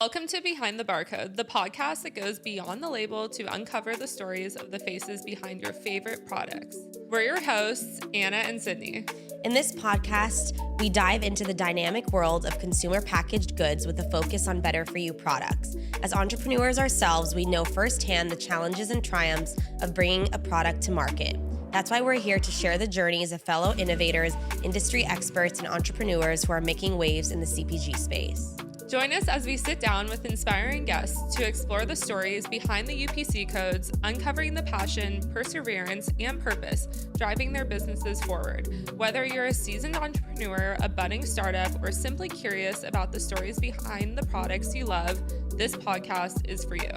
Welcome to Behind the Barcode, the podcast that goes beyond the label to uncover the stories of the faces behind your favorite products. We're your hosts, Anna and Sydney. In this podcast, we dive into the dynamic world of consumer packaged goods with a focus on better-for-you products. As entrepreneurs ourselves, we know firsthand the challenges and triumphs of bringing a product to market. That's why we're here to share the journeys of fellow innovators, industry experts, and entrepreneurs who are making waves in the CPG space. Join us as we sit down with inspiring guests to explore the stories behind the UPC codes, uncovering the passion, perseverance, and purpose driving their businesses forward. Whether you're a seasoned entrepreneur, a budding startup, or simply curious about the stories behind the products you love, this podcast is for you.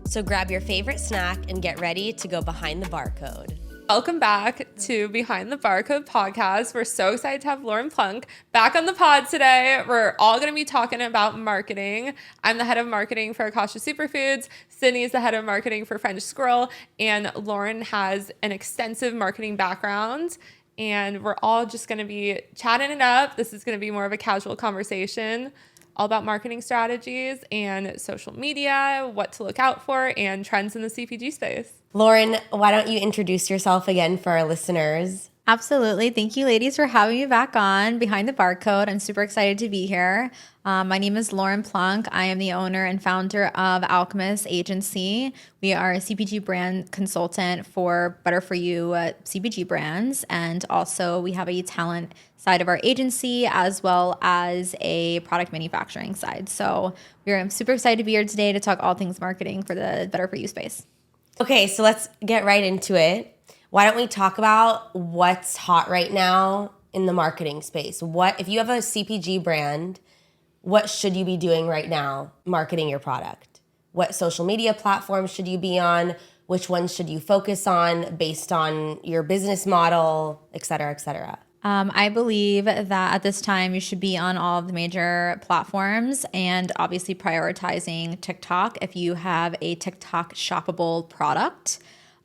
So grab your favorite snack and get ready to go behind the barcode. Welcome back to Behind the Barcode podcast. We're so excited to have Lauren Plunk back on the pod today. We're all going to be talking about marketing. I'm the head of marketing for Akasha Superfoods. Sydney is the head of marketing for Squirrel. And Lauren has an extensive marketing background. And we're all just going to be chatting it up. This is going to be more of a casual conversation, all about marketing strategies and social media, what to look out for, and trends in the CPG space. Lauren, why don't you introduce yourself again for our listeners? Absolutely. Thank you, ladies, for having me back on Behind the Barcode. I'm super excited to be here. My name is Lauren Plunk. I am the owner and founder of Alchemiss Agency. We are a CPG brand consultant for better for you CPG brands. And also we have a talent side of our agency as well as a product manufacturing side. So I'm super excited to be here today to talk all things marketing for the better for you space. Okay, so let's get right into it. Why don't we talk about what's hot right now in the marketing space? If you have a CPG brand, what should you be doing right now marketing your product? What social media platforms should you be on? Which ones should you focus on based on your business model, et cetera, et cetera? I believe that at this time you should be on all of the major platforms and obviously prioritizing TikTok if you have a TikTok shoppable product.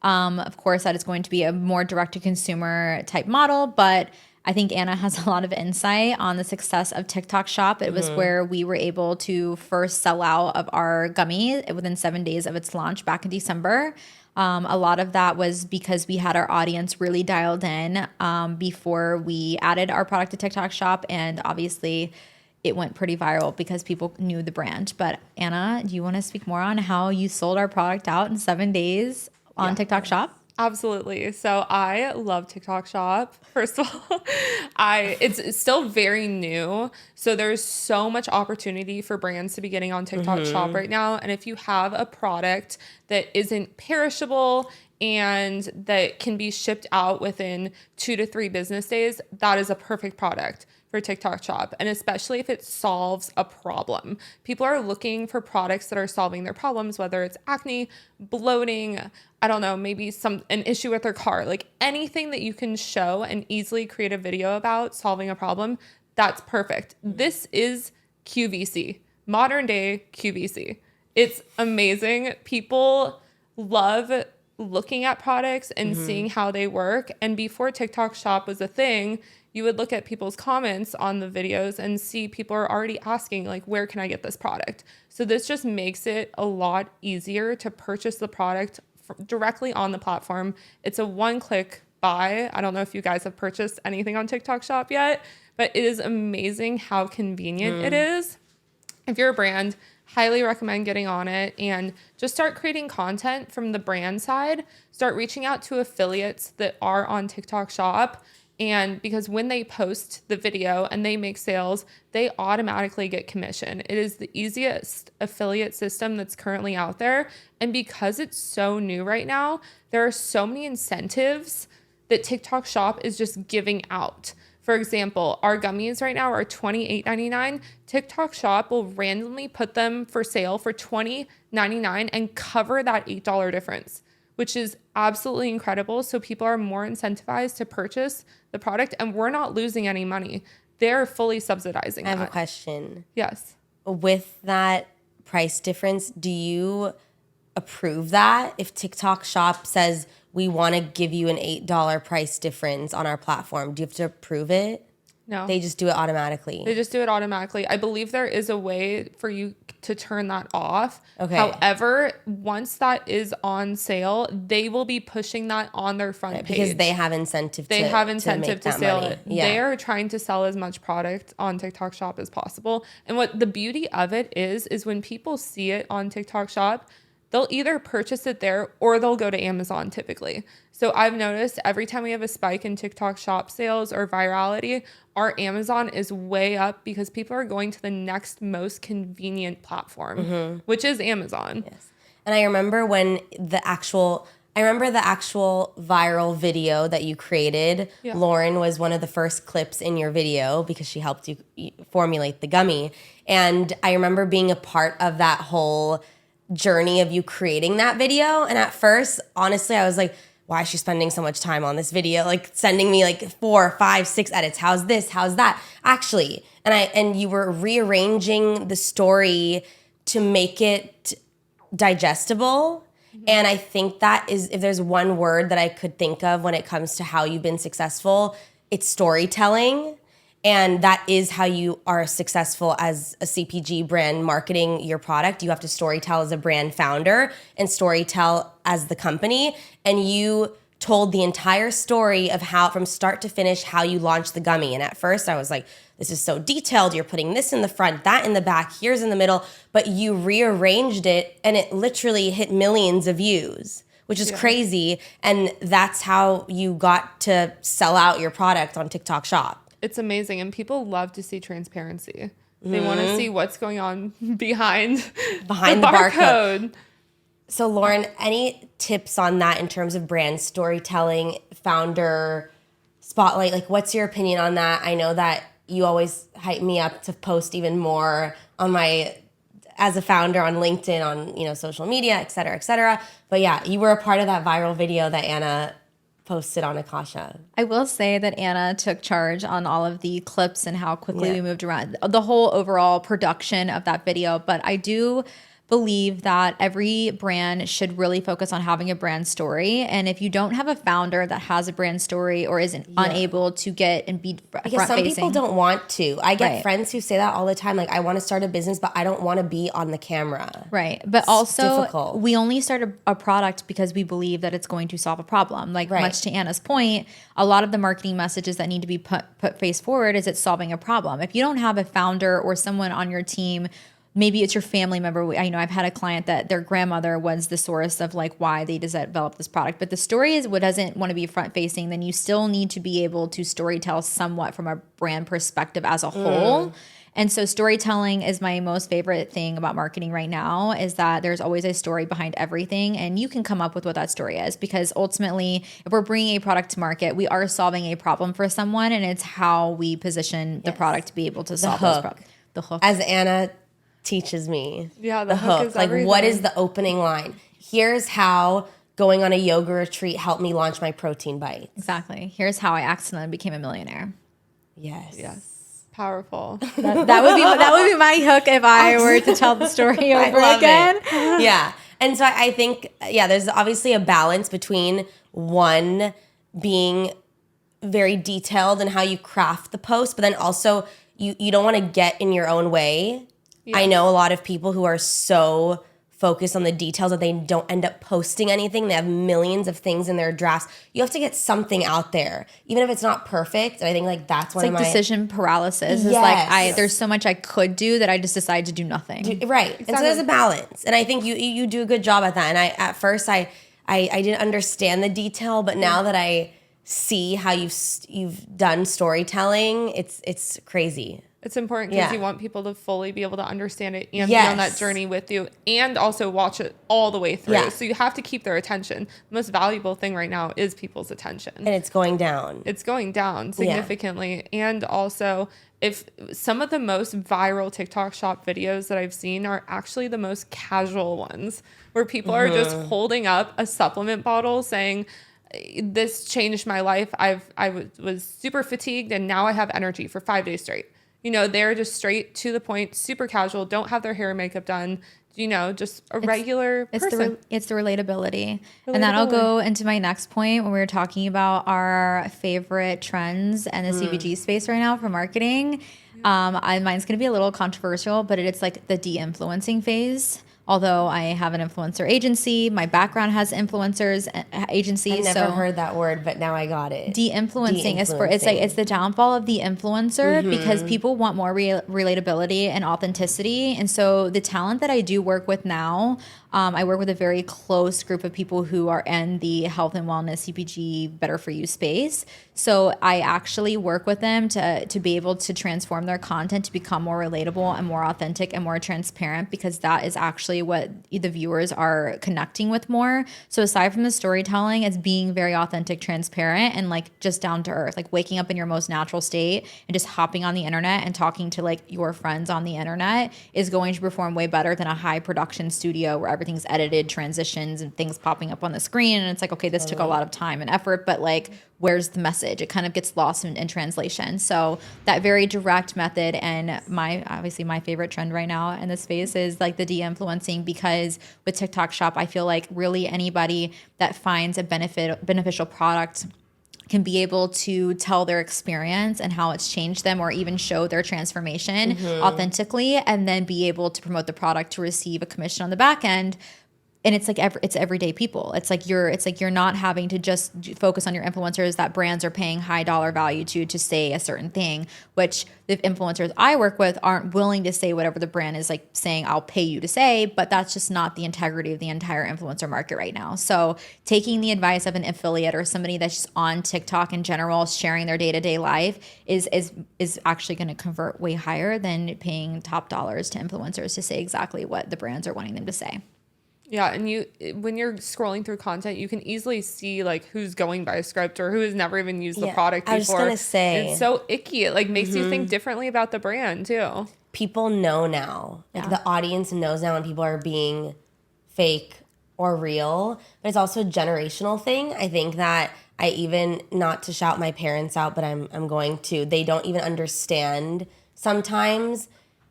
Of course, that is going to be a more direct-to-consumer type model, but I think Anna has a lot of insight on the success of TikTok Shop. It was where we were able to first sell out of our gummy within 7 days of its launch back in December. A lot of that was because we had our audience really dialed in before we added our product to TikTok Shop, and obviously it went pretty viral because people knew the brand. But Anna, do you want to speak more on how you sold our product out in 7 days on TikTok Shop? Absolutely. So I love TikTok Shop. First of all, it's still very new. So there's so much opportunity for brands to be getting on TikTok Shop right now. And if you have a product that isn't perishable and that can be shipped out within 2 to 3 business days, that is a perfect product for TikTok Shop, and especially if it solves a problem. People are looking for products that are solving their problems, whether it's acne, bloating, I don't know, maybe an issue with their car, like anything that you can show and easily create a video about solving a problem, that's perfect. This is QVC, modern day QVC. It's amazing. People love looking at products and seeing how they work. And before TikTok Shop was a thing, you would look at people's comments on the videos and see people are already asking, like, where can I get this product? So this just makes it a lot easier to purchase the product directly on the platform. It's a one-click buy. I don't know if you guys have purchased anything on TikTok Shop yet, but it is amazing how convenient it is. If you're a brand, highly recommend getting on it and just start creating content from the brand side. Start reaching out to affiliates that are on TikTok Shop. And because when they post the video and they make sales, they automatically get commission. It is the easiest affiliate system that's currently out there. And because it's so new right now, there are so many incentives that TikTok Shop is just giving out. For example, our gummies right now are $28.99. TikTok Shop will randomly put them for sale for $20.99 and cover that $8 difference, which is absolutely incredible. So people are more incentivized to purchase the product, and we're not losing any money. They're fully subsidizing I have that. a question. Yes. With that price difference, do you approve that? If TikTok Shop says we want to give you an $8 price difference on our platform, do you have to approve it? No. They just do it automatically. They just do it automatically. I believe there is a way for you to turn that off. Okay. However, once that is on sale, they will be pushing that on their front page. Because they have incentive They have incentive to sell it. Yeah. They are trying to sell as much product on TikTok Shop as possible. And what the beauty of it is when people see it on TikTok Shop, they'll either purchase it there or they'll go to Amazon typically. So I've noticed every time we have a spike in TikTok Shop sales or virality, our Amazon is way up because people are going to the next most convenient platform, which is Amazon. Yes. And I remember when the actual viral video that you created. Yeah. Lauren was one of the first clips in your video because she helped you formulate the gummy. And I remember being a part of that whole journey of you creating that video. And at first, honestly, I was like, why is she spending so much time on this video? Like sending me like 4, 5, 6 edits. How's this? How's that? Actually, and you were rearranging the story to make it digestible. And I think that is, if there's one word that I could think of when it comes to how you've been successful, it's storytelling. And that is how you are successful as a CPG brand marketing your product. You have to storytell as a brand founder and storytell as the company. And you told the entire story of how, from start to finish, how you launched the gummy. And at first I was like, this is so detailed. You're putting this in the front, that in the back, here's in the middle. But you rearranged it and it literally hit millions of views, which is crazy. And that's how you got to sell out your product on TikTok Shop. It's amazing. And people love to see transparency. They want to see what's going on behind the barcode. So Lauren, any tips on that in terms of brand storytelling, founder spotlight? Like, what's your opinion on that? I know that you always hype me up to post even more on as a founder on LinkedIn, on, social media, et cetera, et cetera. But yeah, you were a part of that viral video that Anna posted on Akasha. I will say that Anna took charge on all of the clips and how quickly we moved around the whole overall production of that video. But I do believe that every brand should really focus on having a brand story. And if you don't have a founder that has a brand story or isn't unable to get and be because front some facing, people don't want to. I get friends who say that all the time. Like, I want to start a business, but I don't want to be on the camera. Right. But also, difficult. We only start a product because we believe that it's going to solve a problem. Like, much to Anna's point, a lot of the marketing messages that need to be put face forward is it's solving a problem. If you don't have a founder or someone on your team, maybe it's your family member. I've had a client that their grandmother was the source of like why they developed this product. But the story is what doesn't want to be front facing. Then you still need to be able to storytell somewhat from a brand perspective as a whole. And so storytelling is my most favorite thing about marketing right now, is that there's always a story behind everything. And you can come up with what that story is, because ultimately, if we're bringing a product to market, we are solving a problem for someone. And it's how we position the product to be able to solve those problems. The hook. As Anna teaches me. Yeah, the hook is like everything. What is the opening line? Here's how going on a yoga retreat helped me launch my protein bites. Exactly. Here's how I accidentally became a millionaire. Yes. Powerful. That would be my hook if I were to tell the story over again. Yeah. And so I think, there's obviously a balance between one being very detailed in how you craft the post, but then also you don't want to get in your own way. Yeah. I know a lot of people who are so focused on the details that they don't end up posting anything. They have millions of things in their drafts. You have to get something out there, even if it's not perfect. And I think like that's one of my decision paralysis. It's like there's so much I could do that I just decided to do nothing. Right. Exactly. And so there's a balance. And I think you do a good job at that. And at first I didn't understand the detail, but now that I see how you've done storytelling, it's crazy. It's important because you want people to fully be able to understand it and be on that journey with you, and also watch it all the way through. Yeah. So you have to keep their attention. The most valuable thing right now is people's attention. And it's going down. It's going down significantly. Yeah. And also, if some of the most viral TikTok shop videos that I've seen are actually the most casual ones, where people are just holding up a supplement bottle saying, this changed my life. I was super fatigued and now I have energy for 5 days straight. they're just straight to the point, super casual, don't have their hair and makeup done, just a regular person. It's the relatability. And that'll go into my next point when we were talking about our favorite trends and the CPG space right now for marketing. Mine's going to be a little controversial, but it's like the de-influencing phase. Although I have an influencer agency, my background has influencers agencies. I never heard that word, but now I got it. De-influencing is it's the downfall of the influencer because people want more relatability and authenticity. And so the talent that I do work with now, I work with a very close group of people who are in the health and wellness CPG better for you space. So I actually work with them to be able to transform their content to become more relatable and more authentic and more transparent, because that is actually what the viewers are connecting with more. So aside from the storytelling, it's being very authentic, transparent, and like just down to earth, like waking up in your most natural state and just hopping on the internet and talking to like your friends on the internet is going to perform way better than a high production studio where everything's edited, transitions, and things popping up on the screen. And it's like, okay, this took a lot of time and effort, but like, where's the message? It kind of gets lost in translation. So that very direct method, and obviously my favorite trend right now in this space is like the de-influencing, because with TikTok Shop, I feel like really anybody that finds a beneficial product can be able to tell their experience and how it's changed them, or even show their transformation authentically, and then be able to promote the product to receive a commission on the back end. And it's like it's everyday people. It's like you're not having to just focus on your influencers that brands are paying high dollar value to say a certain thing, which the influencers I work with aren't willing to say whatever the brand is like saying I'll pay you to say, but that's just not the integrity of the entire influencer market right now. So taking the advice of an affiliate or somebody that's just on TikTok in general, sharing their day-to-day life is actually going to convert way higher than paying top dollars to influencers to say exactly what the brands are wanting them to say. Yeah, and when you're scrolling through content, you can easily see like who's going by a script or who has never even used the product before. I was just gonna say, and it's so icky. It like makes you think differently about the brand too. People know now. Like the audience knows now when people are being fake or real. But it's also a generational thing. I think that not to shout my parents out, but I'm going to. They don't even understand sometimes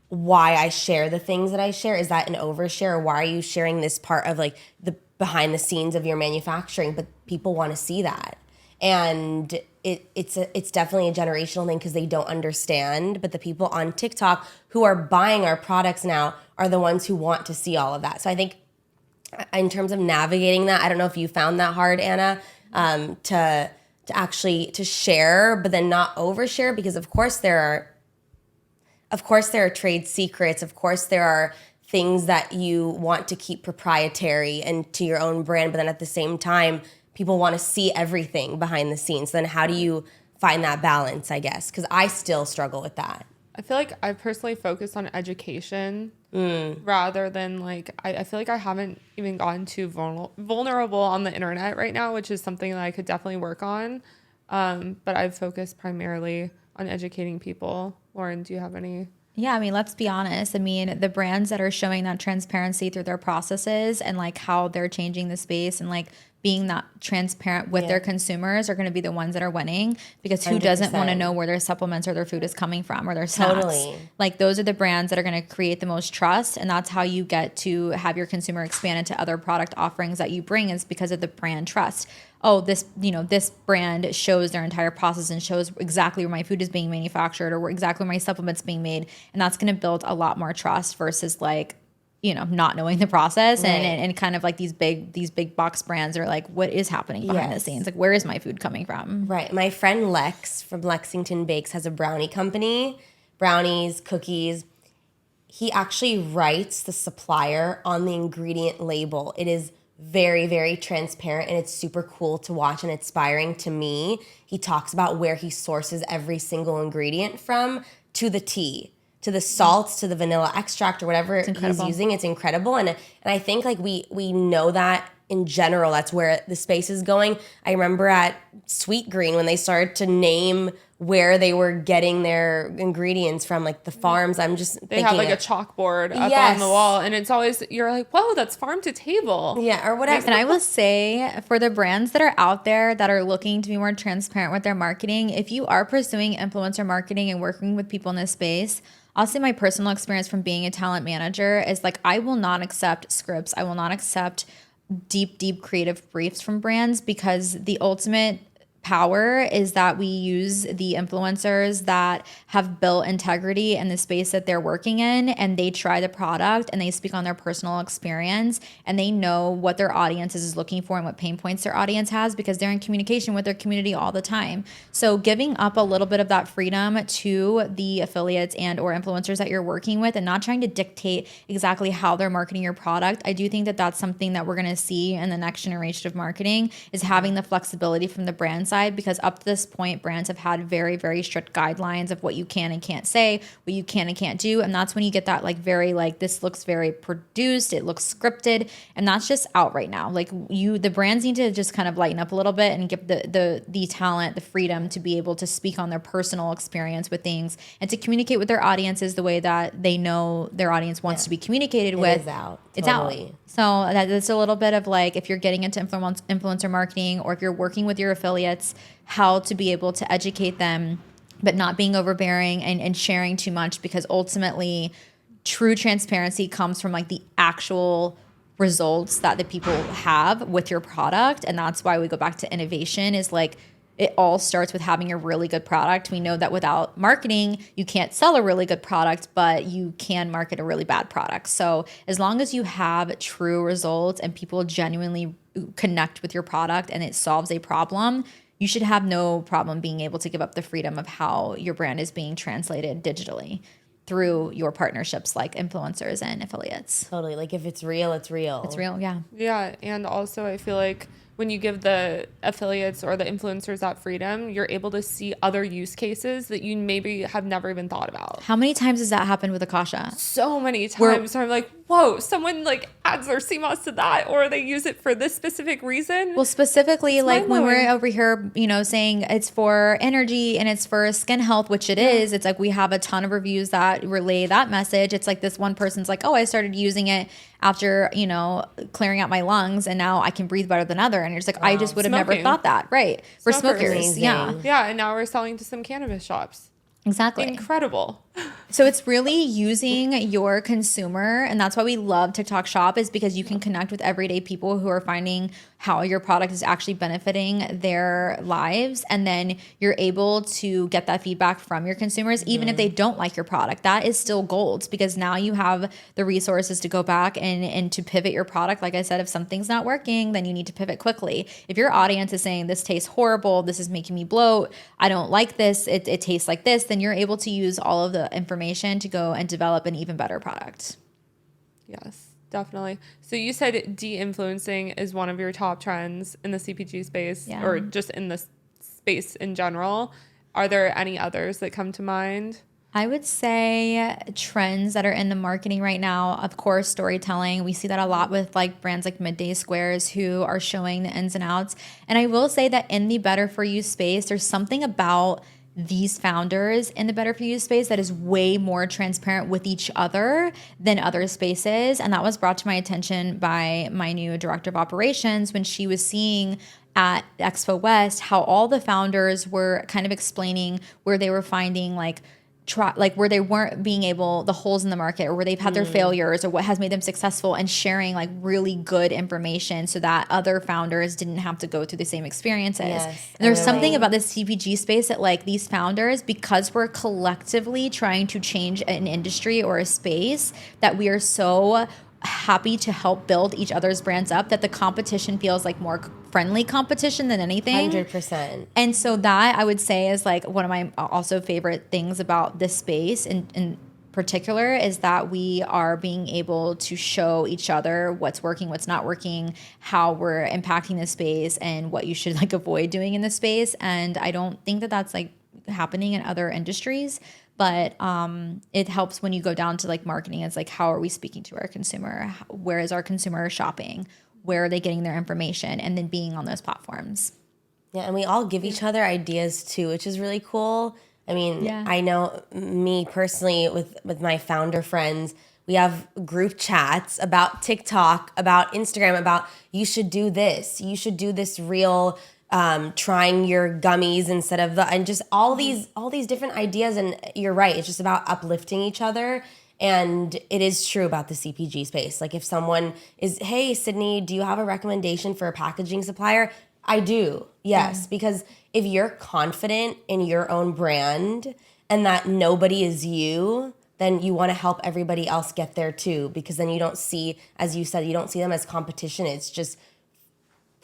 why I share the things that I share. Is that an overshare, or why are you sharing this part of like the behind the scenes of your manufacturing? But people want to see that, and it's definitely a generational thing because they don't understand. But the people on TikTok who are buying our products now are the ones who want to see all of that. So I think in terms of navigating that, I don't know if you found that hard, Anna, to actually share, but then not overshare, because of course there are trade secrets. Of course, there are things that you want to keep proprietary and to your own brand, but then at the same time, people want to see everything behind the scenes. Then how do you find that balance, I guess? Because I still struggle with that. I feel like I personally focus on education rather than like, I feel like I haven't even gotten too vulnerable on the internet right now, which is something that I could definitely work on. But I've focused primarily on educating people. Lauren, do you have any? Yeah, I mean, let's be honest. I mean, the brands that are showing that transparency through their processes and like how they're changing the space and like being that transparent with their consumers are going to be the ones that are winning, because who 100%. doesn't want to know where their supplements or their food is coming from or their snacks? Totally. Like those are the brands that are going to create the most trust, and that's how you get to have your consumer expand into other product offerings that you bring, is because of the brand trust. Oh, this brand shows their entire process and shows exactly where my food is being manufactured or where exactly where my supplements being made, and that's going to build a lot more trust versus like, not knowing the process. Right. and kind of like these big box brands are like, what is happening behind the scenes? Like, where is my food coming from? Right. My friend Lex from Lexington Bakes has a brownie company, brownies, cookies. He actually writes the supplier on the ingredient label. It is very, very transparent, and it's super cool to watch and inspiring to me. He talks about where he sources every single ingredient from, to the tea, to the salts, to the vanilla extract, or whatever he's using. It's incredible. And I think like we know that in general, that's where the space is going. I remember at Sweet Green when they started to name where they were getting their ingredients from, like the farms. I'm just They have like a chalkboard up on the wall, and it's always, you're like, whoa, that's farm to table. Yeah, or whatever. And I will say, for the brands that are out there that are looking to be more transparent with their marketing, if you are pursuing influencer marketing and working with people in this space, I'll say my personal experience from being a talent manager is like, I will not accept scripts. I will not accept deep creative briefs from brands, because the ultimate power is that we use the influencers that have built integrity in the space that they're working in, and they try the product and they speak on their personal experience, and they know what their audience is looking for and what pain points their audience has, because they're in communication with their community all the time. So giving up a little bit of that freedom to the affiliates and or influencers that you're working with, and not trying to dictate exactly how they're marketing your product, I do think that that's something that we're going to see in the next generation of marketing, is having the flexibility from the brand side, because up to this point, brands have had very strict guidelines of what you can and can't say, what you can and can't do. And that's when you get that like very like, this looks very produced, it looks scripted, and that's just out right now. Like the brands need to just kind of lighten up a little bit and give the talent the freedom to be able to speak on their personal experience with things and to communicate with their audiences the way that they know their audience wants to be communicated with. Is out. It's Totally. out. So that's a little bit of like, if you're getting into influencer marketing, or if you're working with your affiliates, how to be able to educate them, but not being overbearing and sharing too much, because ultimately true transparency comes from like the actual results that the people have with your product. And that's why we go back to innovation, is like, it all starts with having a really good product. We know that without marketing, you can't sell a really good product, but you can market a really bad product. So as long as you have true results and people genuinely connect with your product and it solves a problem, you should have no problem being able to give up the freedom of how your brand is being translated digitally through your partnerships like influencers and affiliates. Totally. Like if it's real, it's real. It's real, yeah. Yeah, and also I feel like when you give the affiliates or the influencers that freedom, you're able to see other use cases that you maybe have never even thought about. How many times has that happened with Akasha? So many times where I'm like, whoa, someone like adds their CMOS to that, or they use it for this specific reason. Well, specifically, It's like when we're mind-blowing. over here, you know, saying it's for energy and it's for skin health, which it is. It's like we have a ton of reviews that relay that message. It's like this one person's like, oh, I started using it after, you know, clearing out my lungs, and now I can breathe better than other. And it's like, I just would have never Smoking. thought that. Right. For Smokers. smokers. Amazing. Yeah, Yeah, and now we're selling to some cannabis shops. exactly. Incredible. So it's really using your consumer, and that's why we love TikTok Shop, is because you can connect with everyday people who are finding how your product is actually benefiting their lives, and then you're able to get that feedback from your consumers, even if they don't like your product. That is still gold, because now you have the resources to go back and to pivot your product. Like I said, if something's not working, then you need to pivot quickly. If your audience is saying this tastes horrible, this is making me bloat, I don't like this, it tastes like this, then you're able to use all of the information to go and develop an even better product. Yes, definitely. So you said de-influencing is one of your top trends in the CPG space, Yeah. or just in the space in general. Are there any others that come to mind? I would say trends that are in the marketing right now, of course, storytelling. We see that a lot with like brands like Midday Squares, who are showing the ins and outs. And I will say that in the better for you space, there's something about these founders in the better for you space that is way more transparent with each other than other spaces. And that was brought to my attention by my new director of operations when she was seeing at Expo West how all the founders were kind of explaining where they were finding like where they weren't being able, the holes in the market, or where they've had their failures, or what has made them successful, and sharing like really good information so that other founders didn't have to go through the same experiences. Yes, And there's I something relate. about this CPG space that like these founders, because we're collectively trying to change an industry or a space, that we are so happy to help build each other's brands up, that the competition feels like more friendly competition than anything. 100%. And so that I would say is like one of my also favorite things about this space in particular, is that we are being able to show each other what's working, what's not working, how we're impacting the space, and what you should like avoid doing in the space. And I don't think that that's like happening in other industries, but it helps when you go down to like marketing. It's like, how are we speaking to our consumer? Where is our consumer shopping? Where are they getting their information? And then being on those platforms. Yeah, and we all give each other ideas too, which is really cool. I mean, I know me personally with my founder friends, we have group chats about TikTok, about Instagram, about you should do this reel, trying your gummies instead of and just all these different ideas. And you're right, it's just about uplifting each other. And it is true about the CPG space. Like if someone is, hey, Sydney, do you have a recommendation for a packaging supplier? I do, yes, because if you're confident in your own brand and that nobody is you, then you want to help everybody else get there too, because then you don't see, as you said, you don't see them as competition. It's just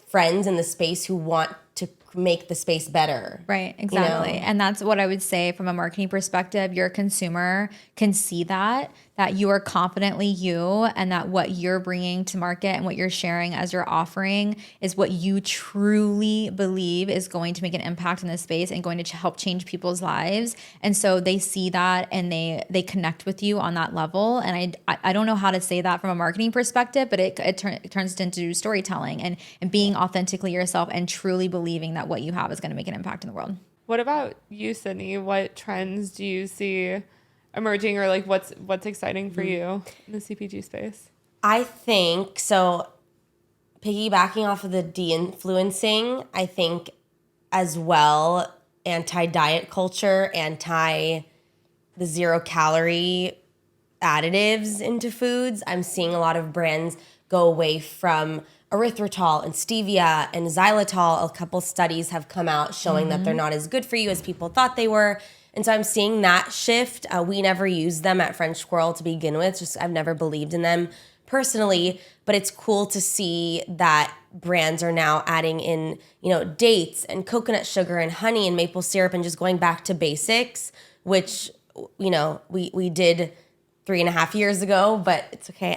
friends in the space who want to make the space better. Right, exactly. And that's what I would say from a marketing perspective. Your consumer can see that you are confidently you, and that what you're bringing to market and what you're sharing as your offering is what you truly believe is going to make an impact in this space and going to help change people's lives. And so they see that and they connect with you on that level. And I don't know how to say that from a marketing perspective, but it turns into storytelling and being authentically yourself and truly believing that what you have is going to make an impact in the world. What about you, Sydney? What trends do you see emerging, or like what's exciting for you in the CPG space? I think so. Piggybacking off of the de-influencing, I think as well, anti-diet culture, anti the 0-calorie additives into foods. I'm seeing a lot of brands go away from erythritol and stevia and xylitol. A couple studies have come out showing that they're not as good for you as people thought they were. And so I'm seeing that shift. We never used them at French Squirrel to begin with. Just I've never believed in them personally, but it's cool to see that brands are now adding in, dates and coconut sugar and honey and maple syrup and just going back to basics, which, we did 3.5 years ago, but it's okay.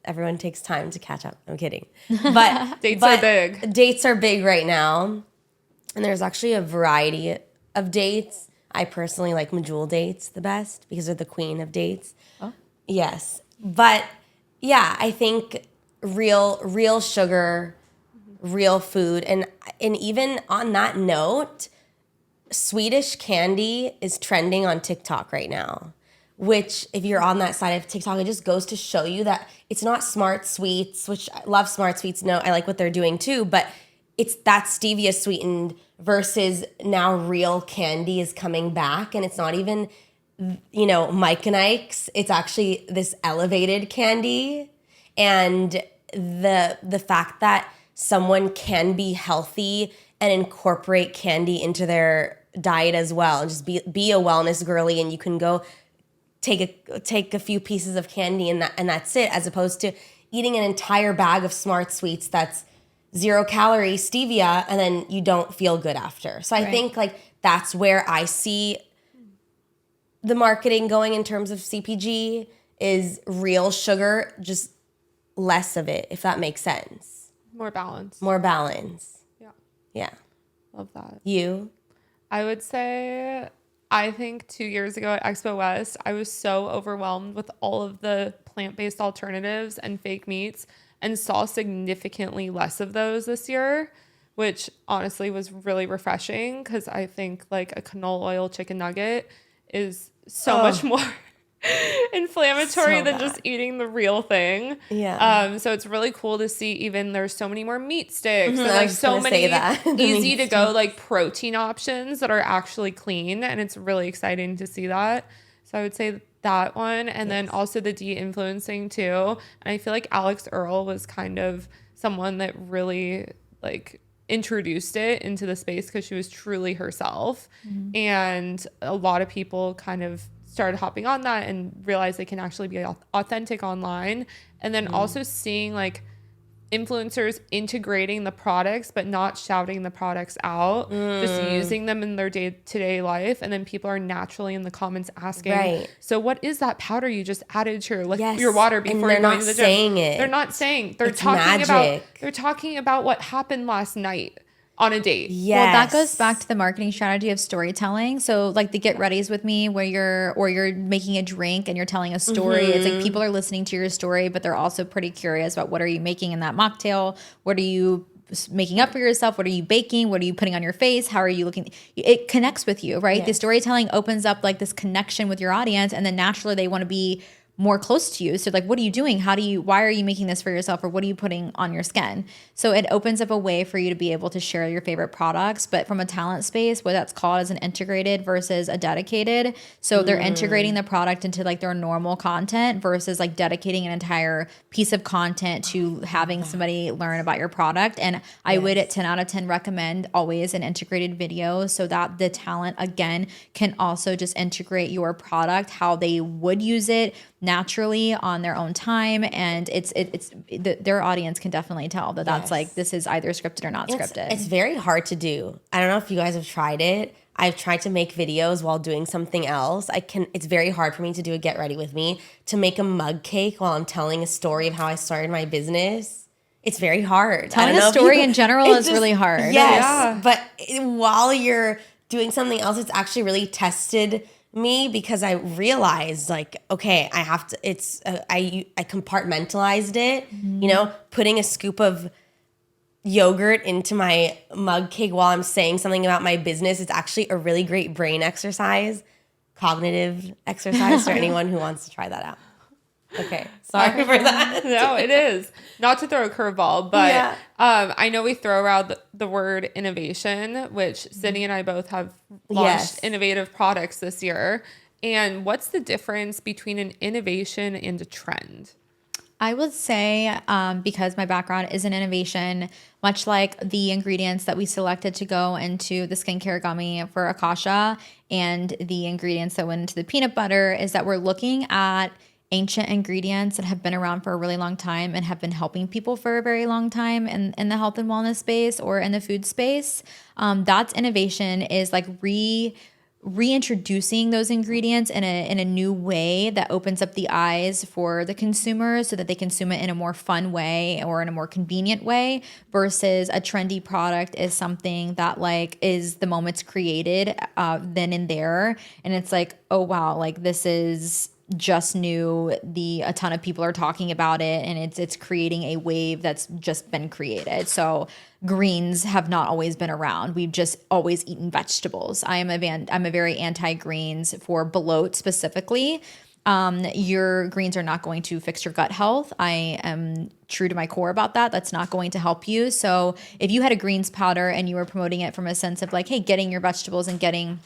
Everyone takes time to catch up. I'm kidding. But Dates are big. Dates are big right now. And there's actually a variety of dates. I personally like Medjool dates the best because they're the queen of dates. Oh. Yes. But yeah, I think real sugar, real food. And even on that note, Swedish candy is trending on TikTok right now. Which, if you're on that side of TikTok, it just goes to show you that it's not Smart Sweets, which I love Smart Sweets. No, I like what they're doing too, but it's that stevia sweetened versus now real candy is coming back, and it's not even, Mike and Ike's. It's actually this elevated candy, and the fact that someone can be healthy and incorporate candy into their diet as well, and just be a wellness girly, and you can go take a few pieces of candy and that's it, as opposed to eating an entire bag of Smart Sweets that's 0-calorie stevia and then you don't feel good after. So I think that's where I see the marketing going in terms of CPG is real sugar, just less of it, if that makes sense. More balance. Yeah. Yeah. Love that. You? I would say, I think 2 years ago at Expo West, I was so overwhelmed with all of the plant-based alternatives and fake meats and saw significantly less of those this year, which honestly was really refreshing because I think like a canola oil chicken nugget is so much more inflammatory than just eating the real thing. Yeah. So it's really cool to see even there's so many more meat sticks and like so many easy to go like protein options that are actually clean, and it's really exciting to see that. So I would say that one, and then also the de-influencing too. And I feel like Alex Earl was kind of someone that really like introduced it into the space because she was truly herself. And a lot of people kind of started hopping on that and realized they can actually be authentic online. And then also seeing like influencers integrating the products but not shouting the products out, just using them in their day-to-day life, and then people are naturally in the comments asking, so what is that powder you just added to your water before you're going to the gym? They're not saying. They're talking about what happened last night on a date. Well, that goes back to the marketing strategy of storytelling. So like the get readies with me where you're making a drink and you're telling a story. It's like people are listening to your story, but they're also pretty curious about what are you making in that mocktail? What are you making up for yourself? What are you baking? What are you putting on your face? How are you looking? It connects with you, right? The storytelling opens up like this connection with your audience, and then naturally they want to be more close to you. So like, what are you doing? Why are you making this for yourself? Or what are you putting on your skin? So it opens up a way for you to be able to share your favorite products, but from a talent space, what that's called as an integrated versus a dedicated. So they're integrating the product into like their normal content versus like dedicating an entire piece of content to having somebody learn about your product. And I would at 10 out of 10 recommend always an integrated video so that the talent again can also just integrate your product, how they would use it naturally on their own time, and their audience can definitely tell that that's like, this is either scripted or not scripted. It's very hard to do. I don't know if you guys have tried it. I've tried to make videos while doing something else. It's very hard for me to do a get ready with me, to make a mug cake while I'm telling a story of how I started my business. It's very hard. Telling a story in general is really hard. Yes, but while you're doing something else, it's actually really tested me, because I realized like, okay, I have to, I compartmentalized it, you know, putting a scoop of yogurt into my mug cake while I'm saying something about my business. It's actually a really great brain exercise, cognitive exercise for anyone who wants to try that out. Okay, sorry for that. No, it is. Not to throw a curveball, but I know we throw around the word innovation, which Sydney and I both have launched innovative products this year. And what's the difference between an innovation and a trend? I would say, because my background is in innovation, much like the ingredients that we selected to go into the skincare gummy for Akasha and the ingredients that went into the peanut butter, is that we're looking at ancient ingredients that have been around for a really long time and have been helping people for a very long time in the health and wellness space or in the food space. That's innovation, is like reintroducing those ingredients in a new way that opens up the eyes for the consumer so that they consume it in a more fun way or in a more convenient way, versus a trendy product is something that like is the moment it's created then and there. And it's like, oh wow, like this is just new. A ton of people are talking about it, and it's creating a wave that's just been created. So greens have not always been around. We've just always eaten vegetables. I'm a very anti-greens for bloat specifically. Your greens are not going to fix your gut health. I am true to my core about that. That's not going to help you. So if you had a greens powder and you were promoting it from a sense of like, hey, getting your vegetables and getting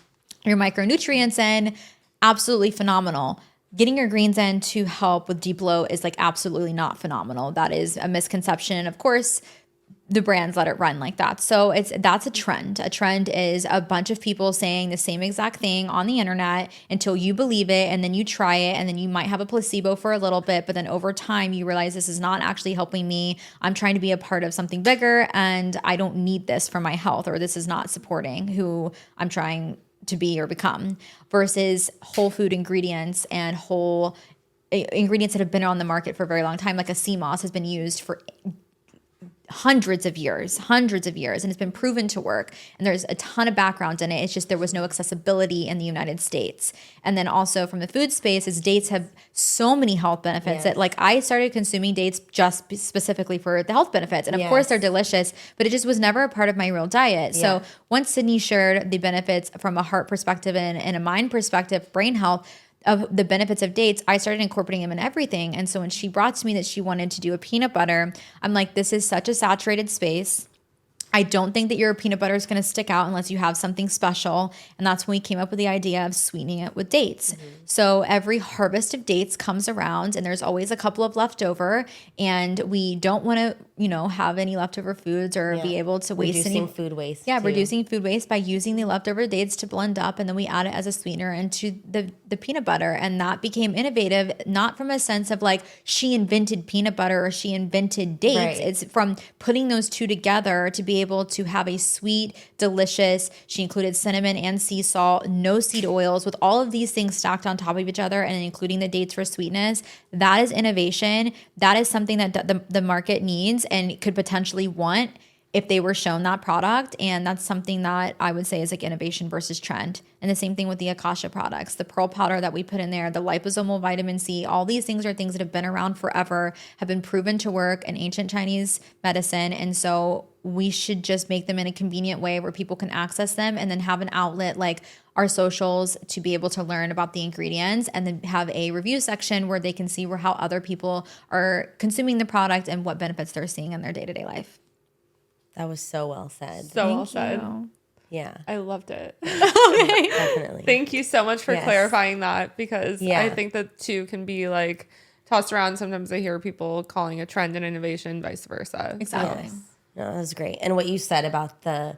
your micronutrients in, absolutely phenomenal. Getting your greens in to help with deep bloat is like absolutely not phenomenal. That is a misconception. And of course, the brands let it run like that. So that's a trend. A trend is a bunch of people saying the same exact thing on the internet until you believe it, and then you try it, and then you might have a placebo for a little bit, but then over time you realize this is not actually helping me. I'm trying to be a part of something bigger, and I don't need this for my health, or this is not supporting who I'm trying to be or become, versus whole food ingredients and whole ingredients that have been on the market for a very long time. Like a sea moss has been used for hundreds of years, and it's been proven to work. And there's a ton of background in it. It's just there was no accessibility in the United States. And then also from the food space, is dates have so many health benefits that like I started consuming dates just specifically for the health benefits. And of course they're delicious, but it just was never a part of my real diet. So once Sydney shared the benefits from a heart perspective and a mind perspective, brain health, of the benefits of dates, I started incorporating them in everything. And so when she brought to me that she wanted to do a peanut butter, I'm like, this is such a saturated space. I don't think that your peanut butter is going to stick out unless you have something special. And that's when we came up with the idea of sweetening it with dates. So every harvest of dates comes around, and there's always a couple of leftover, and we don't want to, have any leftover foods or be able to waste any food waste. Yeah, reducing food waste by using the leftover dates to blend up, and then we add it as a sweetener into the peanut butter. And that became innovative, not from a sense of like she invented peanut butter or she invented dates. Right. It's from putting those two together to be able to have a sweet, delicious, she included cinnamon and sea salt, no seed oils, with all of these things stacked on top of each other and including the dates for sweetness. That is innovation. That is something that the market needs and could potentially want if they were shown that product. And that's something that I would say is like innovation versus trend. And the same thing with the Akasha products, the pearl powder that we put in there, the liposomal vitamin C, all these things are things that have been around forever, have been proven to work in ancient Chinese medicine. And so we should just make them in a convenient way where people can access them, and then have an outlet like our socials to be able to learn about the ingredients, and then have a review section where they can see how other people are consuming the product and what benefits they're seeing in their day-to-day life. That was so well said. So well said. Yeah. I loved it. Definitely. Thank you so much for Yes. clarifying that, because Yeah. I think that too can be like tossed around. Sometimes I hear people calling a trend and innovation, vice versa. Exactly. Yes. No, that was great. And what you said about the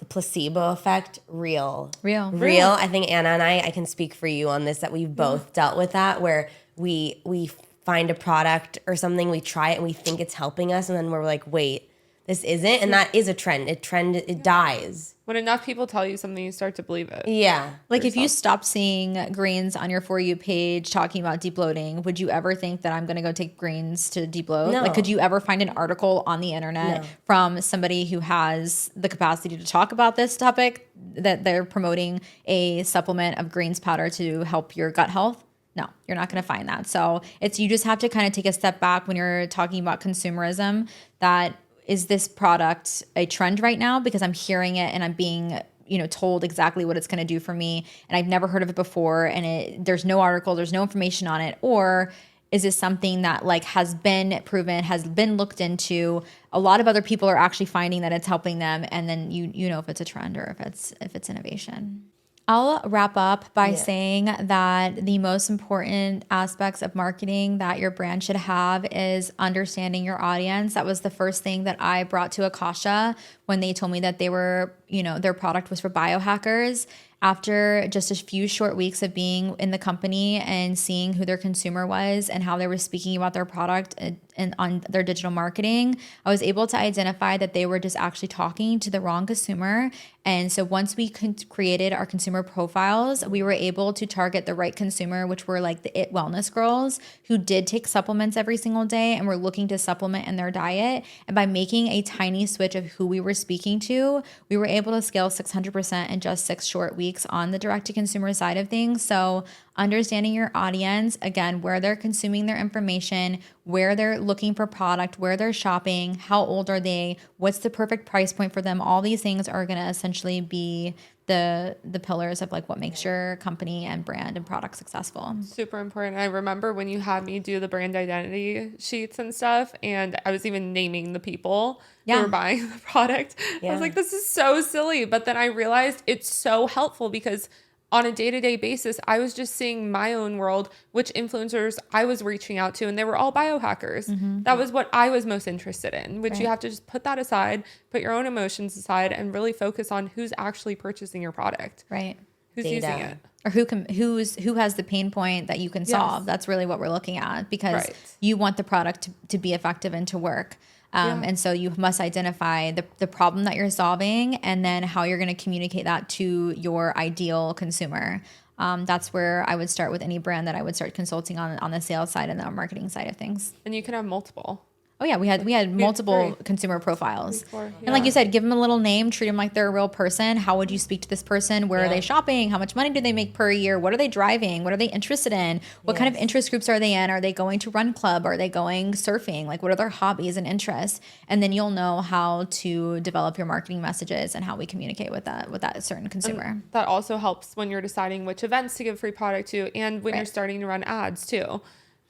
placebo effect, real. I think Anna and I can speak for you on this, that we've both dealt with that, where we find a product or something, we try it and we think it's helping us, and then we're like, wait, this isn't, and that is a trend. It dies. When enough people tell you something, you start to believe it. Yeah. Like if you stop seeing greens on your For You page talking about deep bloating, would you ever think that I'm going to go take greens to deep bloat? No. Like, could you ever find an article on the internet from somebody who has the capacity to talk about this topic, that they're promoting a supplement of greens powder to help your gut health? No, you're not going to find that. So you just have to kind of take a step back when you're talking about consumerism. That is this product a trend right now because I'm hearing it and I'm being told exactly what it's going to do for me, and I've never heard of it before, and there's no article, there's no information on it? Or is this something that like has been proven, has been looked into, a lot of other people are actually finding that it's helping them, and then you know if it's a trend or if it's innovation. I'll wrap up by saying that the most important aspects of marketing that your brand should have is understanding your audience. That was the first thing that I brought to Akasha when they told me that they were, their product was for biohackers. After just a few short weeks of being in the company and seeing who their consumer was and how they were speaking about their product and on their digital marketing, I was able to identify that they were just actually talking to the wrong consumer. And so once we created our consumer profiles, we were able to target the right consumer, which were like the IT wellness girls who did take supplements every single day and were looking to supplement in their diet. And by making a tiny switch of who we were speaking to, we were able to scale 600% in just 6 short weeks on the direct-to-consumer side of things. So understanding your audience, again, where they're consuming their information, where they're looking for product, where they're shopping, how old are they, what's the perfect price point for them, all these things are going to essentially be the pillars of like what makes your company and brand and product successful. Super important. I remember when you had me do the brand identity sheets and stuff, and I was even naming the people who were buying the product. I was like, this is so silly. But then I realized it's so helpful because on a day-to-day basis, I was just seeing my own world, which influencers I was reaching out to, and they were all biohackers. Mm-hmm. That was what I was most interested in, which you have to just put that aside, put your own emotions aside, and really focus on who's actually purchasing your product. Right. Who's using it. Or who has the pain point that you can solve. That's really what we're looking at, because you want the product to be effective and to work. And so you must identify the problem that you're solving and then how you're going to communicate that to your ideal consumer. That's where I would start with any brand that I would start consulting on the sales side and the marketing side of things. And you can have multiple. Oh yeah, we had multiple consumer profiles. And like you said, give them a little name, treat them like they're a real person. How would you speak to this person? Where are they shopping? How much money do they make per year? What are they driving? What are they interested in? What kind of interest groups are they in? Are they going to run club? Are they going surfing? Like, what are their hobbies and interests? And then you'll know how to develop your marketing messages and how we communicate with that certain consumer. And that also helps when you're deciding which events to give free product to, and when you're starting to run ads too.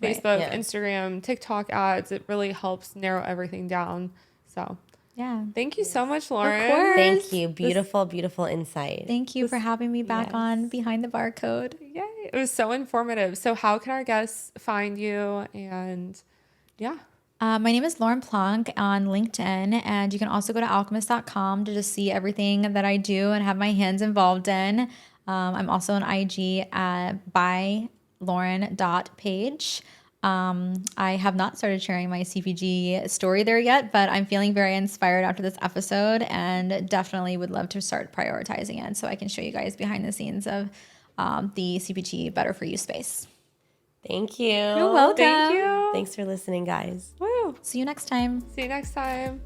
Facebook, Instagram, TikTok ads. It really helps narrow everything down. So, thank you so much, Lauren. Of course. Thank you. Beautiful, beautiful insight. Thank you for having me back on Behind the Barcode. Yay. It was so informative. So how can our guests find you? And my name is Lauren Plunk on LinkedIn, and you can also go to alchemiss.com to just see everything that I do and have my hands involved in. I'm also on IG at bylauren.page. I have not started sharing my CPG story there yet, but I'm feeling very inspired after this episode and definitely would love to start prioritizing it so I can show you guys behind the scenes of the CPG Better For You space. Thank you. You're welcome. Thank you. Thanks for listening, guys. Woo. See you next time. See you next time.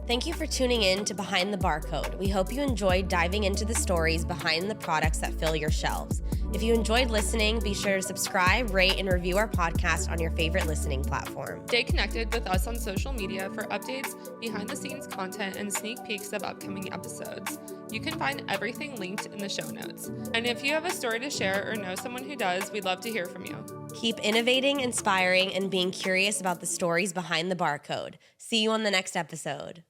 Thank you for tuning in to Behind the Barcode. We hope you enjoyed diving into the stories behind the products that fill your shelves. If you enjoyed listening, be sure to subscribe, rate, and review our podcast on your favorite listening platform. Stay connected with us on social media for updates, behind-the-scenes content, and sneak peeks of upcoming episodes. You can find everything linked in the show notes. And if you have a story to share or know someone who does, we'd love to hear from you. Keep innovating, inspiring, and being curious about the stories behind the barcode. See you on the next episode.